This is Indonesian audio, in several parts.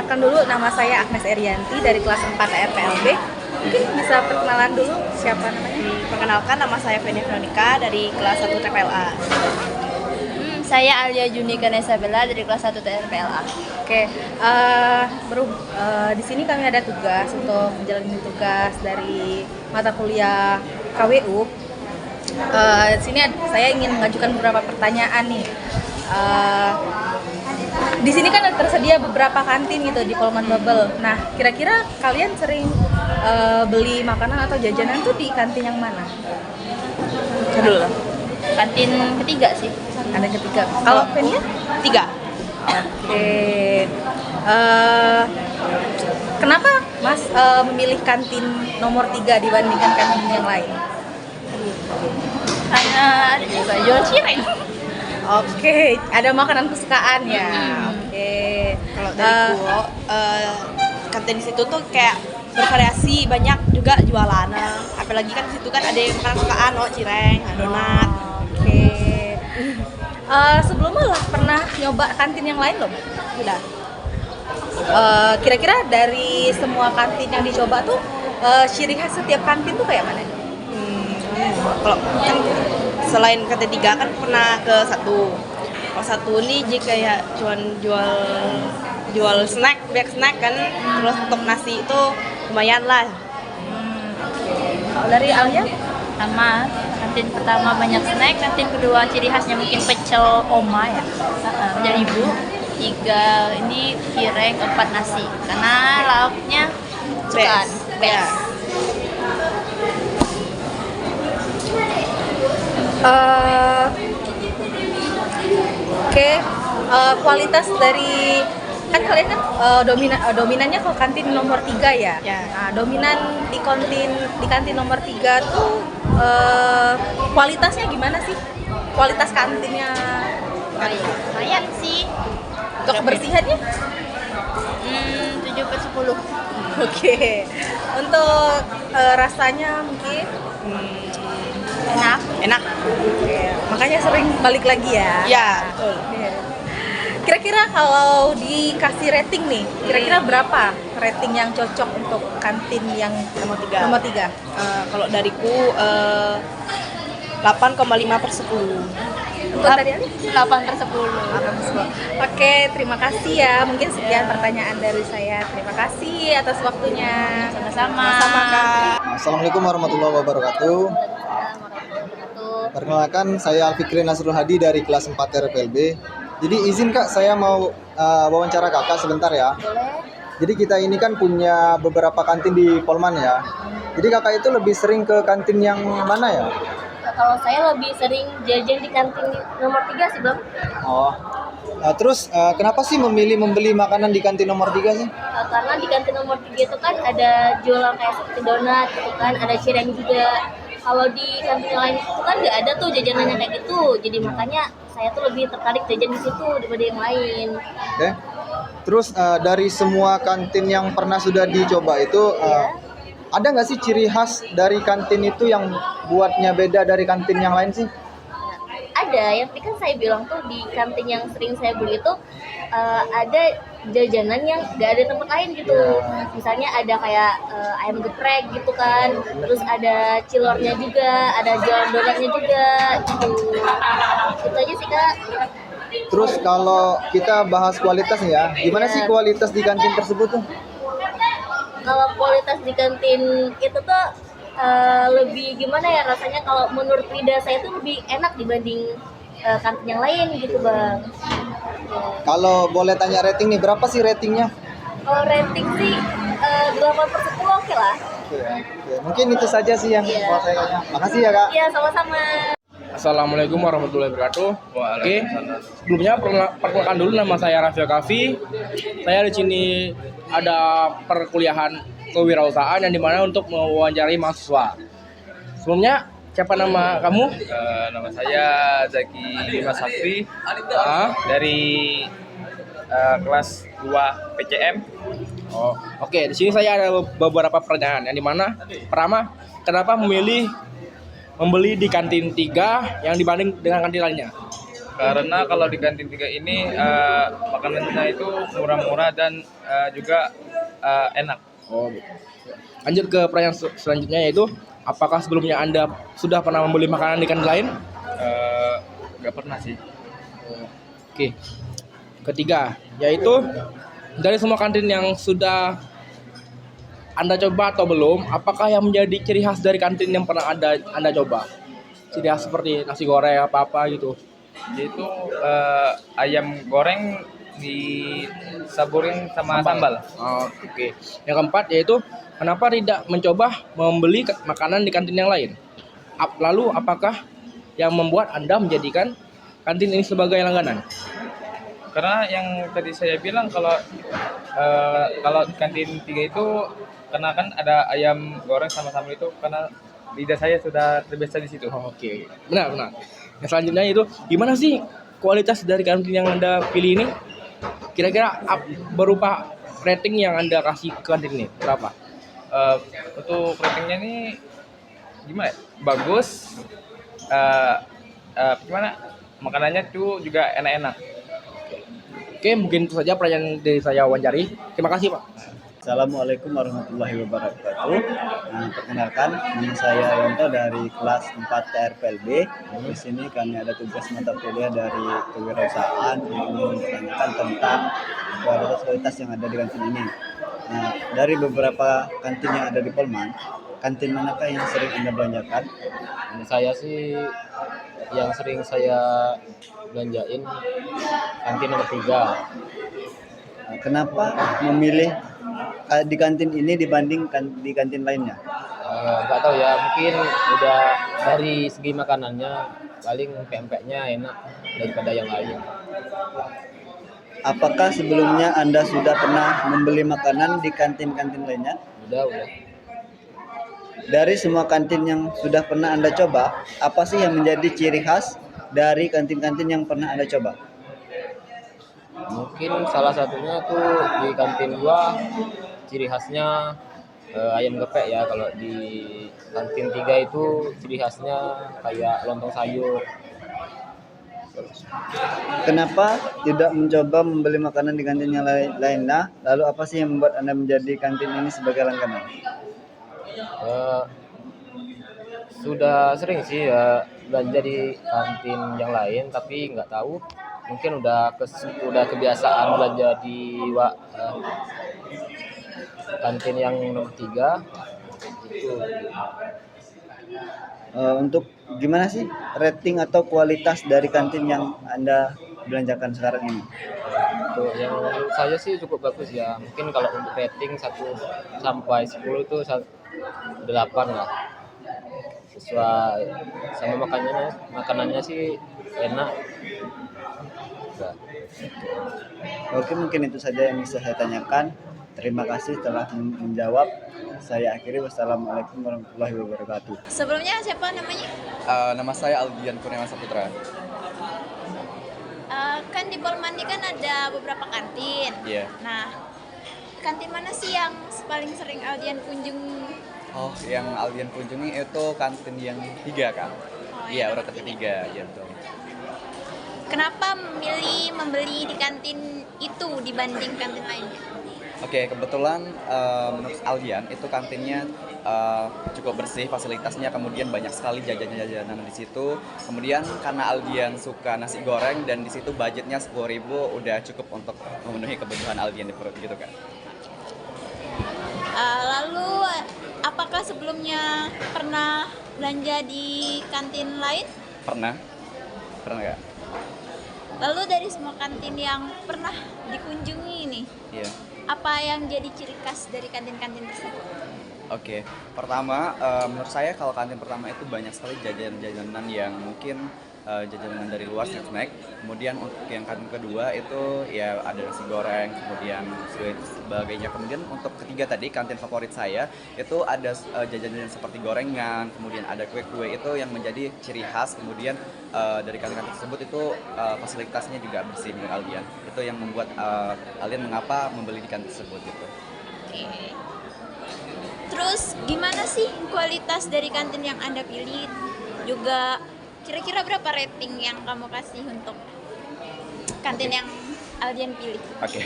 perkenalkan dulu, nama saya Agnes Erianti dari kelas 4 RPLB. Mungkin bisa perkenalan dulu siapa namanya? Perkenalkan, nama saya Feni Veronica dari kelas 1 TPLA. Saya Alia Junika Nesabella dari kelas 1 TPLA. Oke, di sini kami ada tugas untuk menjalani tugas dari mata kuliah KWU. Di sini saya ingin mengajukan beberapa pertanyaan nih. Di sini kan tersedia beberapa kantin gitu di Polman Bubble. Nah, kira-kira kalian sering beli makanan atau jajanan tuh di kantin yang mana? Dulu kantin ketiga sih. Kantin ketiga. Kalau Fenia? 3. Oke. Kenapa Mas memilih kantin nomor 3 dibandingkan kantin yang lain? Karena ada juga jual cireng. Oke, ada makanan kesukaan ya. Oke. Kalau dariku, kantin di situ tuh kayak bervariasi, banyak juga jualan. Apalagi kan di situ kan ada yang makanan kesukaan, cireng, donat. Oke. Sebelumnya lah pernah nyoba kantin yang lain belum? Udah. Kira-kira dari semua kantin yang dicoba tuh ciri khas setiap kantin tuh kayak mana? Kalau kan selain kantin 3 kan pernah ke 1. Kalau 1 ini jika kayak cuman jual snack, banyak snack kan. Terus untuk nasi itu lumayan lah. Kalau dari Alia? Sama kantin pertama banyak snack, kantin kedua ciri khasnya mungkin pecel oma ya. Jadi ibu. 3 ini cireng, 4 nasi. Karena lauknya sukaan. Ya. Oke, kualitas dari kan kalian kan dominannya ke kantin nomor 3 ya. Ya. Nah, dominan di kantin nomor 3 tuh kualitasnya gimana sih? Kualitas kantinnya Lumayan sih. untuk kebersihannya? 7/10. Oke. Untuk rasanya mungkin Enak. Oke, makanya sering balik lagi ya. Ya, betul. Oke. Kira-kira kalau dikasih rating nih, kira-kira berapa rating yang cocok untuk kantin yang Nomor 3. nomor 3? Kalau dariku 8,5/10. Untuk tadi Ali? 8/10. Oke, terima kasih ya. Mungkin sekian pertanyaan dari saya. Terima kasih atas waktunya. Sama-sama. Sama Kak. Assalamualaikum warahmatullahi wabarakatuh. Perkenalkan, saya Alfikri Nasrul Hadi dari kelas 4 RPLB. Jadi izin Kak, saya mau wawancara Kakak sebentar ya. Jadi kita ini kan punya beberapa kantin di Polman ya. Jadi Kakak itu lebih sering ke kantin yang mana ya? Kalau saya lebih sering jajan di kantin nomor 3 sih Bang. Oh. Terus kenapa sih memilih membeli makanan di kantin nomor 3 sih? Karena di kantin nomor 3 itu kan ada jualan kayak seperti donat gitu kan, ada cireng juga. Kalau di kantin yang lain itu kan nggak ada tuh jajanannya kayak gitu. Jadi makanya saya tuh lebih tertarik jajan di situ daripada yang lain. Oke. Terus dari semua kantin yang pernah sudah dicoba itu ada nggak sih ciri khas dari kantin itu yang buatnya beda dari kantin yang lain sih? Ada, yang tadi kan saya bilang tuh di kantin yang sering saya beli itu ada jajanan yang nggak ada tempat lain gitu. Misalnya ada kayak ayam geprek gitu kan, terus ada cilornya juga, ada jualan donatnya juga gitu. Itu aja sih Kak. Terus kalau kita bahas kualitas nih ya, gimana sih kualitas di kantin tersebut tuh? Kalau kualitas di kantin itu tuh lebih gimana ya rasanya, kalau menurut lidah saya tuh lebih enak dibanding kantin yang lain gitu Bang. Kalau boleh tanya rating nih, berapa sih ratingnya? Kalau rating sih 8/10 oke lah. Oke. Mungkin itu saja sih yang mau saya tanya. Makasih ya Kak. Iya sama-sama. Assalamualaikum warahmatullahi wabarakatuh. Oke, sebelumnya perkenalkan dulu, nama saya Raffi Kafi. Saya di sini ada perkuliahan kewirausahaan yang dimana untuk mewawancarai mahasiswa. Sebelumnya, siapa nama kamu? Nama saya Zaki Dimas Sakri dari kelas 2 PCM. Oh, oke. Di sini saya ada beberapa pertanyaan yang dimana pertama, kenapa memilih membeli di kantin 3 yang dibanding dengan kantin lainnya? Karena kalau di kantin 3 ini makanannya itu murah-murah dan juga enak. Oh, gitu. Lanjut ke pertanyaan selanjutnya, yaitu apakah sebelumnya Anda sudah pernah membeli makanan di kantin lain? Nggak pernah sih. Oke. Ketiga, yaitu dari semua kantin yang sudah Anda coba atau belum, apakah yang menjadi ciri khas dari kantin yang pernah Anda coba? Ciri khas seperti nasi goreng apa-apa gitu. Yaitu ayam goreng disaburin sama sambal. Oh, oke. Yang keempat yaitu kenapa tidak mencoba membeli makanan di kantin yang lain? Lalu apakah yang membuat Anda menjadikan kantin ini sebagai langganan? Karena yang tadi saya bilang kalau di kantin 3 itu karena kan ada ayam goreng sama sambal itu karena lidah saya sudah terbiasa di situ. Oh, oke. Benar. Yang selanjutnya itu gimana sih kualitas dari kantin yang Anda pilih ini? Kira-kira berupa rating yang Anda kasih ke kantin ini berapa? Untuk ratingnya ini gimana? Bagus. Gimana? Makanannya tuh juga enak-enak. Oke, mungkin itu saja pertanyaan dari saya wawancari. Terima kasih, Pak. Assalamualaikum warahmatullahi wabarakatuh. Perkenalkan, nama saya Yonto dari kelas 4 TRPLB. Di sini kami ada tugas mata kuliah dari kewirausahaan yang ingin mempertanyakan tentang kualitas yang ada di kantin ini. Nah, dari beberapa kantin yang ada di Polman, kantin manakah yang sering Anda belanjakan? Saya sih yang sering saya belanjain kantin nomor 3. Kenapa memilih di kantin ini dibanding di kantin lainnya? Nggak tahu ya, mungkin udah dari segi makanannya paling pempeknya enak daripada yang lain. Apakah sebelumnya Anda sudah pernah membeli makanan di kantin-kantin lainnya? Udah. Dari semua kantin yang sudah pernah Anda coba, apa sih yang menjadi ciri khas dari kantin-kantin yang pernah Anda coba? Mungkin salah satunya tuh di kantin gua ciri khasnya ayam gepek ya. Kalau di kantin 3 itu ciri khasnya kayak lontong sayur. Kenapa tidak mencoba membeli makanan di kantin yang lainnya? Lalu apa sih yang membuat Anda menjadi kantin ini sebagai langganan? Sudah sering sih ya belanja di kantin yang lain, tapi nggak tahu mungkin udah kebiasaan belanja di kantin yang nomor 3 itu. Untuk gimana sih rating atau kualitas dari kantin yang Anda belanjakan sekarang ini? Tuh, yang menurut saya sih cukup bagus ya. Mungkin kalau untuk rating 1 sampai 10 itu 8 lah. Sesuai sama makanannya sih enak. Nah. Oke, mungkin itu saja yang bisa saya tanyakan. Terima kasih telah menjawab. Saya akhiri, wassalamualaikum warahmatullahi wabarakatuh. Sebelumnya siapa namanya? Nama saya Aldian Kurniawan Saputra. Kan di Polmandi kan ada beberapa kantin. Iya. Nah, kantin mana sih yang paling sering Aldian kunjungi? Oh, yang Aldian kunjungi itu kantin yang 3 kan? Iya, urutan ketiga, ya betul. Kenapa memilih membeli di kantin itu dibanding kantin lainnya? Oke, kebetulan menurut Aldian itu kantinnya cukup bersih fasilitasnya, kemudian banyak sekali jajanan-jajanan di situ. Kemudian karena Aldian suka nasi goreng dan di situ budgetnya 10.000 udah cukup untuk memenuhi kebutuhan Aldian di perut gitu kan. Lalu apakah sebelumnya pernah belanja di kantin lain? Pernah nggak? Lalu dari semua kantin yang pernah dikunjungi ini, Iya. apa yang jadi ciri khas dari kantin-kantin tersebut? Oke, pertama menurut saya kalau kantin pertama itu banyak sekali jajanan-jajanan yang mungkin jajanan dari luar snack. Kemudian untuk yang kantin kedua itu ya ada nasi goreng, kemudian sebagainya. Kemudian untuk ketiga tadi kantin favorit saya itu ada jajanan seperti gorengan, kemudian ada kue-kue itu yang menjadi ciri khas. Kemudian dari kantin-kantin tersebut itu fasilitasnya juga bersih menurut Aldian. Itu yang membuat Aldian mengapa membeli di kantin tersebut gitu. Oke. Terus gimana sih kualitas dari kantin yang Anda pilih? Juga Kira-kira berapa rating yang kamu kasih untuk kantin yang Aldian pilih? Oke,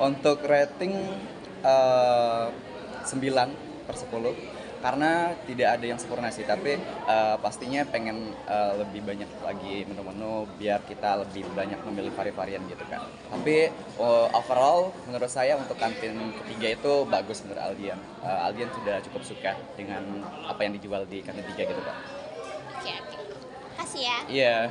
untuk rating 9/10 karena tidak ada yang sempurna sih, tapi pastinya pengen lebih banyak lagi menu-menu biar kita lebih banyak memilih varian gitu kan. Tapi overall menurut saya untuk kantin ketiga itu bagus menurut Aldian. Aldian sudah cukup suka dengan apa yang dijual di kantin 3 gitu Pak. Oke. Kasih ya. Iya.